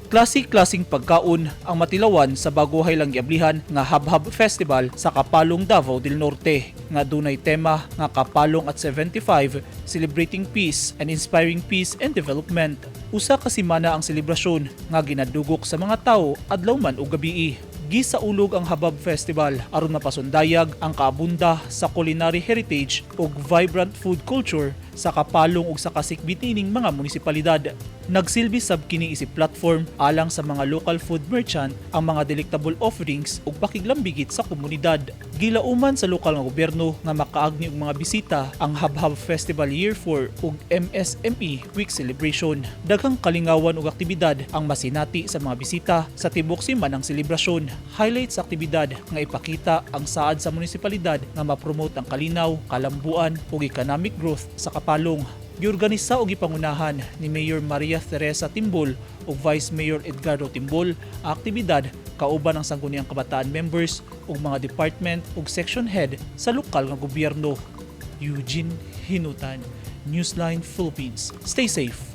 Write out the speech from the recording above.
Klase-klasing pagkaon ang matilawan sa baguhay lang giablihan nga Habhab Festival sa Kapalong, Davao del Norte nga dunay tema nga Kapalong at 75, Celebrating Peace and Inspiring Peace and Development. Usa ka semana ang selebrasyon nga ginadugok sa mga tawo adlaw man ug gabii. Gisaulog ang Habhab Festival aron mapasundayag ang kaabunda sa culinary heritage ug vibrant food culture sa Kapalong ug sa kasikbitining mga munisipalidad. Nagsilbi sab kini isip platform alang sa mga local food merchant ang mga delectable offerings ug pakiglambigit sa komunidad. Gilauman sa lokal nga gobyerno nga makaagni og mga bisita ang Habhab Festival Year 4 ug MSME Week Celebration. Daghang kalingawan ug aktibidad ang masinati sa mga bisita sa tibok simanang selebrasyon. Highlight sa aktibidad nga ipakita ang saad sa munisipalidad nga mapromote ang kalinaw, kalambuan ug economic growth sa Kapalong. Giorganisa o gipangunahan ni Mayor Maria Teresa Timbol ug Vice Mayor Edgardo Timbol ang aktibidad kauban ang sangguniang kabataan members ug mga department ug section head sa lokal nga gobyerno. Eugene Hinutan, Newsline Philippines. Stay safe.